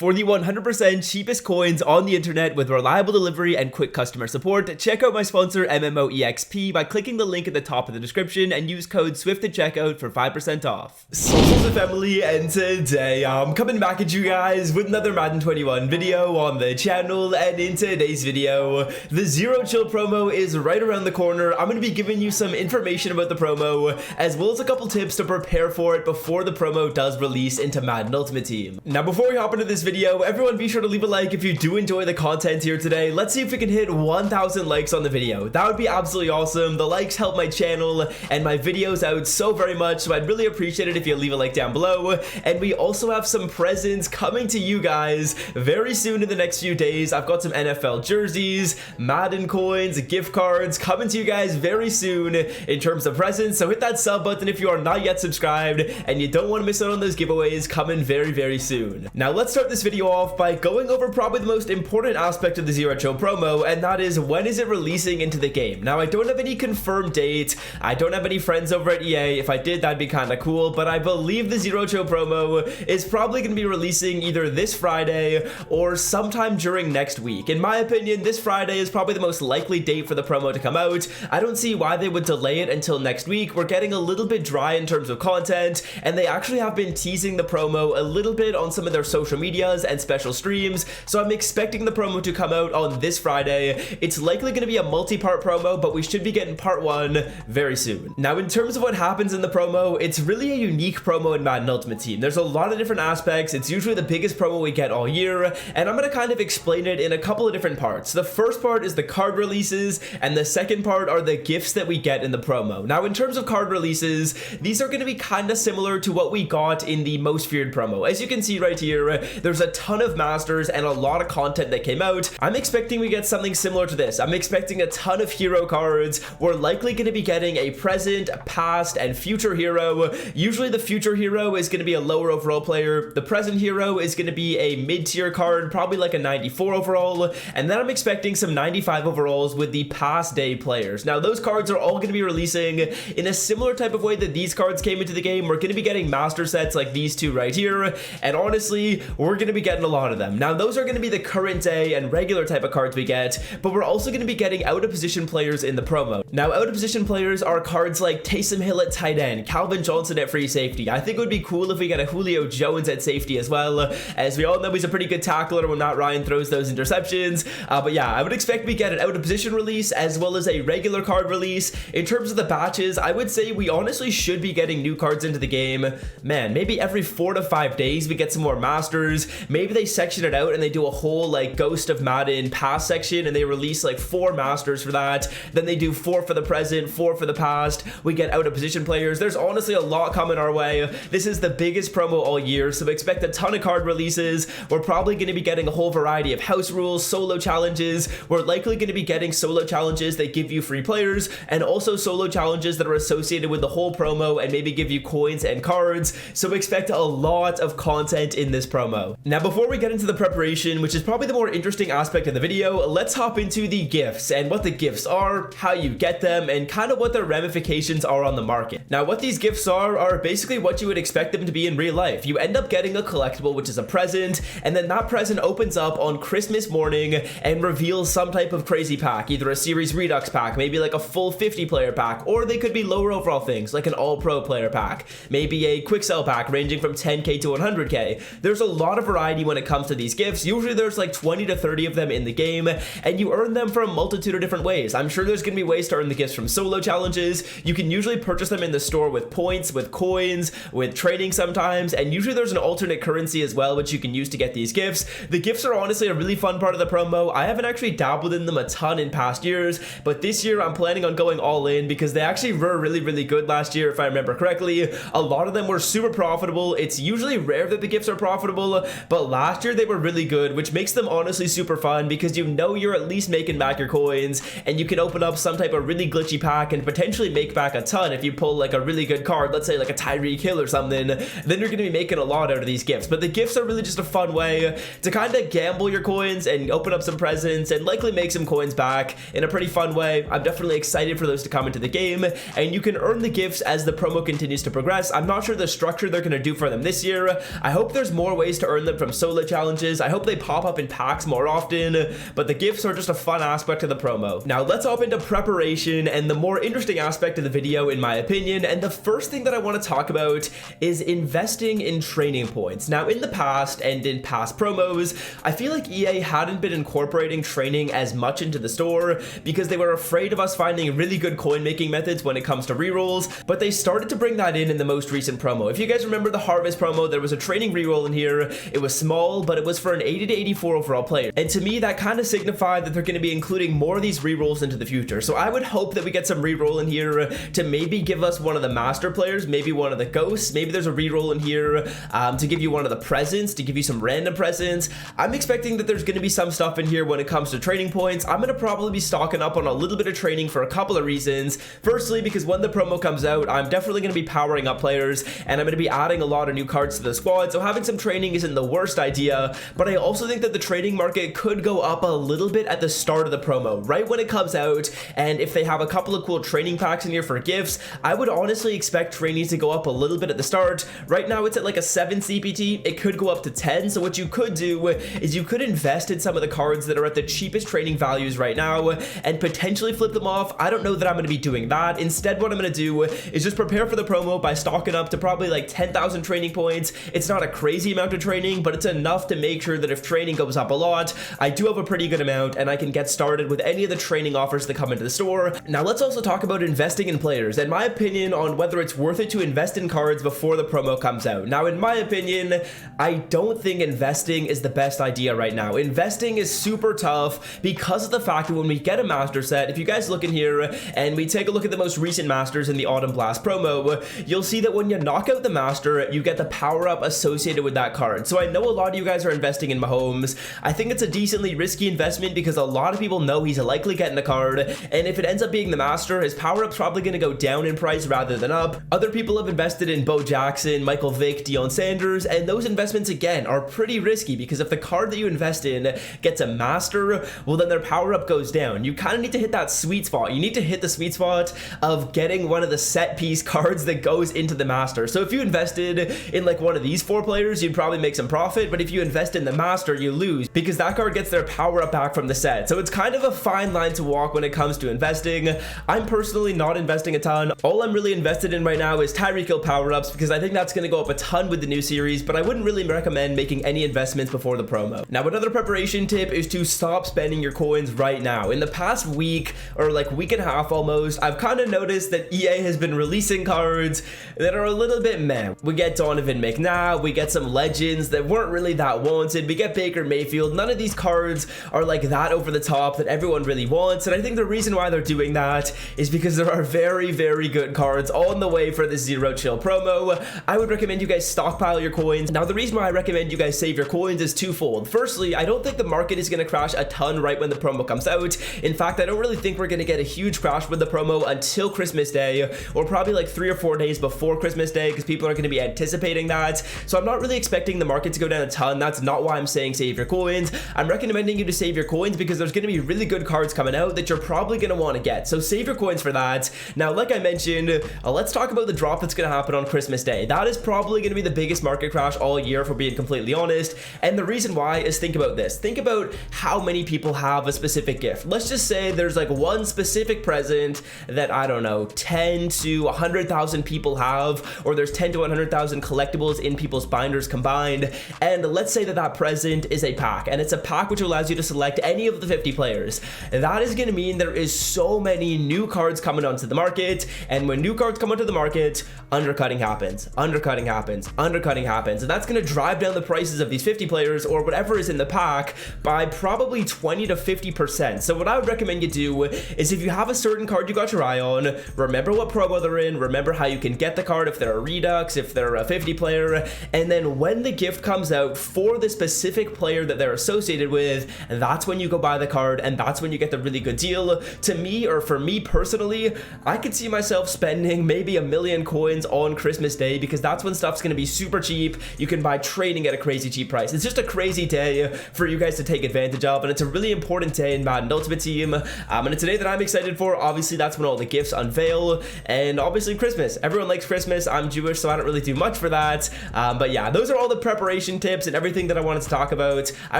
For the 100% cheapest coins on the internet with reliable delivery and quick customer support, check out my sponsor MMOEXP by clicking the link at the top of the description and use code SWIFT at checkout for 5% off. Socials and family, and today I'm coming back at you guys with another Madden 21 video on the channel, and in today's video, the Zero Chill promo is right around the corner. I'm going to be giving you some information about the promo, as well as a couple tips to prepare for it before the promo does release into Madden Ultimate Team. Now before we hop into this video, everyone be sure to leave a like if you do enjoy the content here today. Let's see if we can hit 1,000 likes on the video. That would be absolutely awesome. The likes help my channel and my videos out so very much, so I'd really appreciate it if you leave a like down below. And we also have some presents coming to you guys very soon in the next few days. I've got some NFL jerseys, Madden coins, gift cards coming to you guys very soon in terms of presents, so hit that sub button if you are not yet subscribed and you don't want to miss out on those giveaways coming very soon. Now let's start this video off by going over probably the most important aspect of the Zero Chill promo, and that is, when is it releasing into the game? Now I don't have any confirmed date, I don't have any friends over at EA. If I did, that'd be kind of cool, but I believe the Zero Chill promo is probably going to be releasing either this Friday or sometime during next week. In my opinion, this Friday is probably the most likely date for the promo to come out. I don't see why they would delay it until next week. We're getting a little bit dry in terms of content, and they actually have been teasing the promo a little bit on some of their social medias and special streams, so I'm expecting the promo to come out on this Friday. It's likely going to be a multi-part promo, but we should be getting part 1 very soon. Now in terms of what happens in the promo, it's really a unique promo in Madden Ultimate Team. There's a lot of different aspects. It's usually the biggest promo we get all year, and I'm going to kind of explain it in a couple of different parts. The first part is the card releases, and the second part are the gifts that we get in the promo. Now in terms of card releases, these are going to be kind of similar to what we got in the Most Feared promo. As you can see right here, there's a ton of masters and a lot of content that came out. I'm expecting we get something similar to this. I'm expecting a ton of hero cards. We're likely going to be getting a present, past, and future hero. Usually the future hero is going to be a lower overall player. The present hero is going to be a mid-tier card, probably like a 94 overall, and then I'm expecting some 95 overalls with the past day players. Now those cards are all going to be releasing in a similar type of way that these cards came into the game. We're going to be getting master sets like these two right here, and honestly, we're going to be getting a lot of them. Now those are going to be the current day and regular type of cards we get, but we're also going to be getting out of position players in the promo. Now out of position players are cards like Taysom Hill at tight end, Calvin Johnson at free safety. I think it would be cool if we get a Julio Jones at safety as well, as we all know he's a pretty good tackler when Matt Ryan throws those interceptions. But yeah, I would expect we get an out of position release as well as a regular card release. In terms of the batches, I would say we honestly should be getting new cards into the game. Man, maybe every 4 to 5 days we get some more masters. Maybe they section it out and they do a whole like Ghost of Madden past section and they release like 4 masters for that. Then they do 4 for the present, 4 for the past. We get out of position players. There's honestly a lot coming our way. This is the biggest promo all year, so expect a ton of card releases. We're probably going to be getting a whole variety of house rules, solo challenges. We're likely going to be getting solo challenges that give you free players, and also solo challenges that are associated with the whole promo and maybe give you coins and cards. So expect a lot of content in this promo. Now before we get into the preparation, which is probably the more interesting aspect of the video, let's hop into the gifts and what the gifts are, how you get them, and kind of what their ramifications are on the market. Now what these gifts are basically what you would expect them to be in real life. You end up getting a collectible, which is a present, and then that present opens up on Christmas morning and reveals some type of crazy pack, either a series redux pack, maybe like a full 50 player pack, or they could be lower overall things like an all pro player pack, maybe a quick sell pack ranging from 10k to 100k. There's a lot of variety when it comes to these gifts. Usually there's like 20 to 30 of them in the game, and you earn them from a multitude of different ways. I'm sure there's going to be ways to earn the gifts from solo challenges. You can usually purchase them in the store with points, with coins, with trading sometimes, and usually there's an alternate currency as well which you can use to get these gifts. The gifts are honestly a really fun part of the promo. I haven't actually dabbled in them a ton in past years, but this year I'm planning on going all in because they actually were really good last year if I remember correctly. A lot of them were super profitable. It's usually rare that the gifts are profitable, but last year they were really good, which makes them honestly super fun because you know you're at least making back your coins, and you can open up some type of really glitchy pack and potentially make back a ton if you pull like a really good card, let's say like a Tyreek Hill or something, then you're going to be making a lot out of these gifts. But the gifts are really just a fun way to kind of gamble your coins and open up some presents and likely make some coins back in a pretty fun way. I'm definitely excited for those to come into the game, and you can earn the gifts as the promo continues to progress. I'm not sure the structure they're going to do for them this year. I hope there's more ways to earn them from solo challenges. I hope they pop up in packs more often, but the gifts are just a fun aspect of the promo. Now let's hop into preparation and the more interesting aspect of the video in my opinion, and the first thing that I want to talk about is investing in training points. Now in the past and in past promos, I feel like EA hadn't been incorporating training as much into the store because they were afraid of us finding really good coin making methods when it comes to rerolls, but they started to bring that in the most recent promo. If you guys remember the Harvest promo, there was a training reroll in here. It was small, but it was for an 80 to 84 overall player, and to me that kind of signified that they're going to be including more of these rerolls into the future. So I would hope that we get some reroll in here to maybe give us one of the master players, maybe one of the ghosts, maybe there's a reroll in here to give you one of the presents, to give you some random presents. I'm expecting that there's going to be some stuff in here when it comes to training points. I'm going to probably be stocking up on a little bit of training for a couple of reasons. Firstly, because when the promo comes out, I'm definitely going to be powering up players, and I'm going to be adding a lot of new cards to the squad, so having some training isn't the worst idea, but I also think that the trading market could go up a little bit at the start of the promo, right when it comes out, and if they have a couple of cool training packs in here for gifts, I would honestly expect training to go up a little bit at the start. Right now it's at like a 7 CPT, it could go up to 10, so what you could do is you could invest in some of the cards that are at the cheapest training values right now and potentially flip them off. I don't know that I'm going to be doing that. Instead, what I'm going to do is just prepare for the promo by stocking up to probably like 10,000 training points. It's not a crazy amount of training, but it's enough to make sure that if training goes up a lot, I do have a pretty good amount and I can get started with any of the training offers that come into the store. Now let's also talk about investing in players and my opinion on whether it's worth it to invest in cards before the promo comes out. Now in my opinion, I don't think investing is the best idea right now. Investing is super tough because of the fact that when we get a master set, if you guys look in here and we take a look at the most recent masters in the Autumn Blast promo, you'll see that when you knock out the master, you get the power up associated with that card. So I know a lot of you guys are investing in Mahomes. I think it's a decently risky investment because a lot of people know he's likely getting the card, and if it ends up being the master, his power up's probably going to go down in price rather than up. Other people have invested in Bo Jackson, Michael Vick, Deion Sanders, and those investments again are pretty risky because if the card that you invest in gets a master, well then their power up goes down. You kind of need to hit that sweet spot. You need to hit the sweet spot of getting one of the set piece cards that goes into the master. So if you invested in like one of these 4 players, you'd probably make some profit, but if you invest in the master, you lose because that card gets their power up back from the set. So it's kind of a fine line to walk when it comes to investing. I'm personally not investing a ton. All I'm really invested in right now is Tyreek Hill power ups because I think that's going to go up a ton with the new series, but I wouldn't really recommend making any investments before the promo. Now another preparation tip is to stop spending your coins right now. In the past week or like week and a half almost, I've kind of noticed that EA has been releasing cards that are a little bit meh. We get Donovan McNabb, we get some legends that weren't really that wanted, we get Baker Mayfield. None of these cards are like that over the top that everyone really wants, and I think the reason why they're doing that is because there are very, very good cards on the way for the Zero Chill promo. I would recommend you guys stockpile your coins. Now the reason why I recommend you guys save your coins is twofold. Firstly, I don't think the market is going to crash a ton right when the promo comes out. In fact, I don't really think we're going to get a huge crash with the promo until Christmas Day, or probably like 3 or 4 days before Christmas Day, because people are going to be anticipating that. So I'm not really expecting the market to go down a ton. That's not why I'm saying save your coins. I'm recommending you to save your coins because there's going to be really good cards coming out that you're probably going to want to get. So save your coins for that. Now, like I mentioned, let's talk about the drop that's going to happen on Christmas Day. That is probably going to be the biggest market crash all year, if we're being completely honest. And the reason why is think about this. Think about how many people have a specific gift. Let's just say there's like one specific present that, I don't know, 10 to 100,000 people have, or there's 10 to 100,000 collectibles in people's binders combined. And let's say that that present is a pack, and it's a pack which allows you to select any of the 50 players. That is going to mean there is so many new cards coming onto the market, and when new cards come onto the market, undercutting happens, undercutting happens, undercutting happens, and that's going to drive down the prices of these 50 players or whatever is in the pack by probably 20 to 50%. So what I would recommend you do is if you have a certain card you got your eye on, remember what promo they're in, remember how you can get the card if they're a Redux, if they're a 50 player, and then when the gift comes out for the specific player that they're associated with, that's when you go buy the card, and that's when you get the really good deal. To me, or for me personally, I could see myself spending spending maybe 1 million coins on Christmas Day, because that's when stuff's gonna be super cheap. You can buy training at a crazy cheap price. It's just a crazy day for you guys to take advantage of, and it's a really important day in Madden Ultimate Team, and it's a day that I'm excited for. Obviously, that's when all the gifts unveil, and obviously Christmas. Everyone likes Christmas. I'm Jewish, so I don't really do much for that, but yeah, those are all the preparation tips and everything that I wanted to talk about. I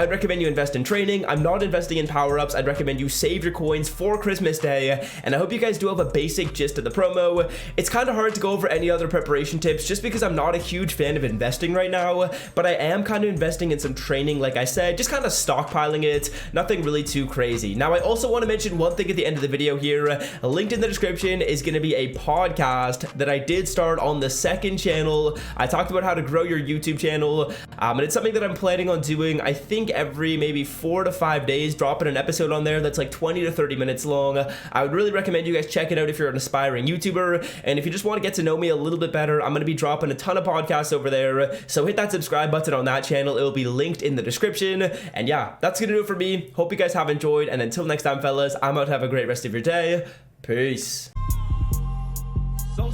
would recommend you invest in training. I'm not investing in power-ups. I'd recommend you save your coins for Christmas Day, and I hope you guys do have a basic gist of the promo. It's kind of hard to go over any other preparation tips just because I'm not a huge fan of investing right now, but I am kind of investing in some training, like I said, just kind of stockpiling it, nothing really too crazy. Now, I also want to mention one thing at the end of the video here. Linked in the description is going to be a podcast that I did start on the second channel. I talked about how to grow your YouTube channel, and it's something that I'm planning on doing, I think every maybe 4 to 5 days, dropping an episode on there that's like 20 to 30 minutes long. I would really recommend you guys check it out if you're an aspiring YouTuber, and if you just want to get to know me a little bit better, I'm going to be dropping a ton of podcasts over there, so hit that subscribe button on that channel. It will be linked in the description, and yeah, that's going to do it for me. Hope you guys have enjoyed, and until next time, fellas, I'm out to have a great rest of your day. Peace. So,